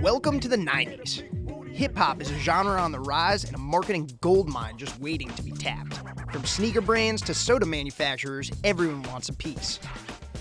Welcome to the 90s. Hip-hop is a genre on the rise and a marketing goldmine just waiting to be tapped. From sneaker brands to soda manufacturers, everyone wants a piece.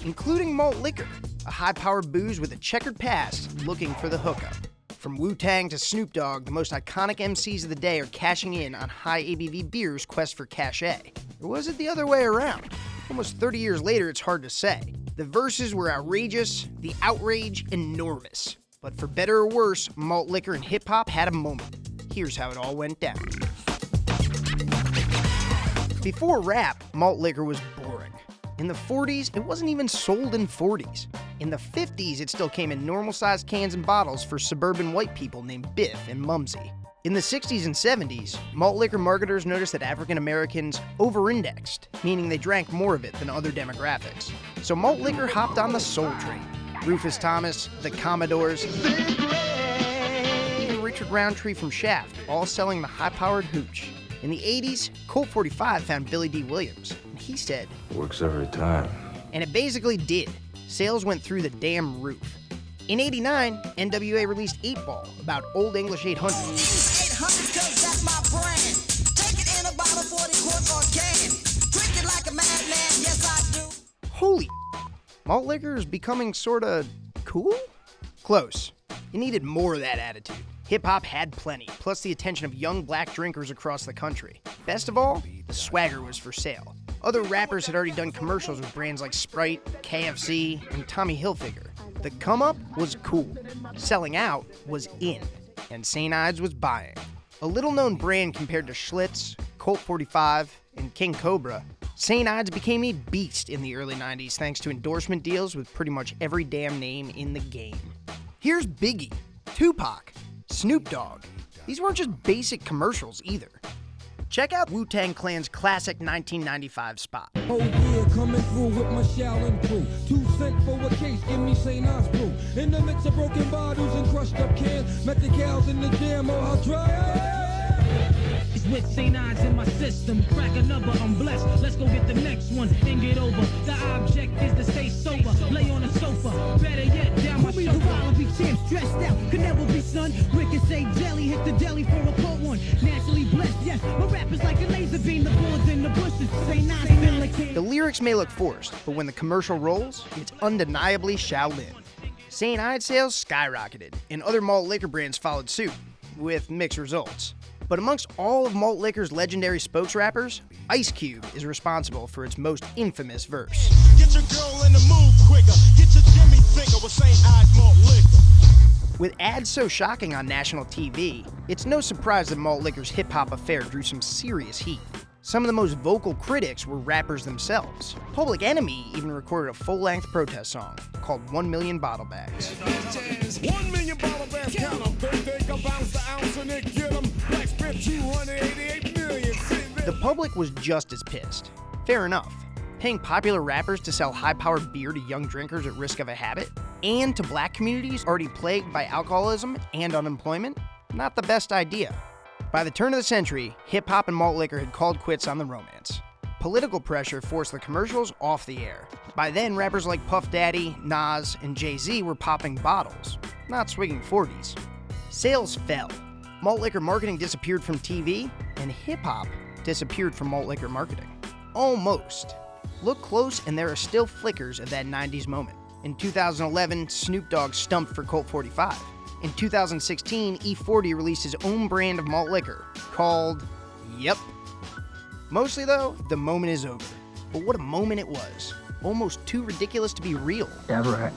Including malt liquor, a high-powered booze with a checkered past looking for the hookup. From Wu-Tang to Snoop Dogg, the most iconic MCs of the day are cashing in on high-ABV beer's quest for cachet. Or was it the other way around? Almost 30 years later, it's hard to say. The verses were outrageous, the outrage enormous. But for better or worse, malt liquor and hip-hop had a moment. Here's how it all went down. Before rap, malt liquor was boring. In the 40s, it wasn't even sold in 40s. In the 50s, it still came in normal-sized cans and bottles for suburban white people named Biff and Mumsy. In the 60s and 70s, malt liquor marketers noticed that African Americans over-indexed, meaning they drank more of it than other demographics. So malt liquor hopped on the soul train. Rufus Thomas, the Commodores, even Richard Roundtree from Shaft, all selling the high-powered hooch. In the 80s, Colt 45 found Billy D. Williams, and he said, "Works every time." And it basically did. Sales went through the damn roof. In '89, NWA released 8 Ball, about Old English 800. 800 'cause that's my brand. Take it in a bottle, 40 quarts or can. Drink it like a madman, yes I do. Holy malt liquor is becoming sorta cool? Close. It needed more of that attitude. Hip-hop had plenty, plus the attention of young black drinkers across the country. Best of all, the swagger was for sale. Other rappers had already done commercials with brands like Sprite, KFC, and Tommy Hilfiger. The come-up was cool. Selling out was in. And St. Ides was buying. A little-known brand compared to Schlitz, Colt 45, and King Cobra, St. Ides became a beast in the early 90s thanks to endorsement deals with pretty much every damn name in the game. Here's Biggie, Tupac, Snoop Dogg. These weren't just basic commercials either. Check out Wu-Tang Clan's classic 1995 spot. Oh yeah, coming through with my Shaolin crew. 2 cents for a case, give me St. Ides brew. In the midst of broken bottles and crushed up cans, met the cows in the jam, oh how dry. It's with St. Ides in my system. Crack a number, I'm blessed. Let's go get the next one and get over. The object is to stay sober. Lay on the sofa. Better yet, down my shoulder. I'll be champ, stressed out. Could never be son. Ricochet jelly, hit the deli for a cold one. Naturally blessed, yes. My rap is like a laser beam. The boards in the bushes. St. Ides feel like The lyrics may look forced, but when the commercial rolls, it's undeniably Shaolin. St. Ides sales skyrocketed, and other malt liquor brands followed suit, with mixed results. But amongst all of malt liquor's legendary spokesrappers, Ice Cube is responsible for its most infamous verse. Get your girl in the mood quicker. Get your Jimmy thicker with St. Ides malt liquor. With ads so shocking on national TV, it's no surprise that malt liquor's hip-hop affair drew some serious heat. Some of the most vocal critics were rappers themselves. Public Enemy even recorded a full-length protest song called 1 Million Bottle Bags. 1 million bottle bags count 'em. Birthday come bounce the ounce and they get 'em. Black spent 288 million. The public was just as pissed. Fair enough. Paying popular rappers to sell high-powered beer to young drinkers at risk of a habit, and to black communities already plagued by alcoholism and unemployment, not the best idea. By the turn of the century, hip-hop and malt liquor had called quits on the romance. Political pressure forced the commercials off the air. By then, rappers like Puff Daddy, Nas, and Jay-Z were popping bottles, not swigging 40s. Sales fell. Malt liquor marketing disappeared from TV, and hip-hop disappeared from malt liquor marketing. Almost. Look close, and there are still flickers of that 90s moment. In 2011, Snoop Dogg stumped for Colt 45. In 2016, E40 released his own brand of malt liquor, called Yep. Mostly though, the moment is over. But what a moment it was. Almost too ridiculous to be real. Yeah, right.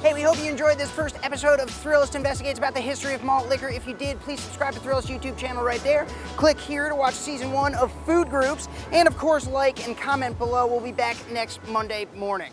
Hey, we hope you enjoyed this first episode of Thrillist Investigates about the history of malt liquor. If you did, please subscribe to Thrillist YouTube channel right there. Click here to watch season 1 of Food Groups. And of course, like and comment below. We'll be back next Monday morning.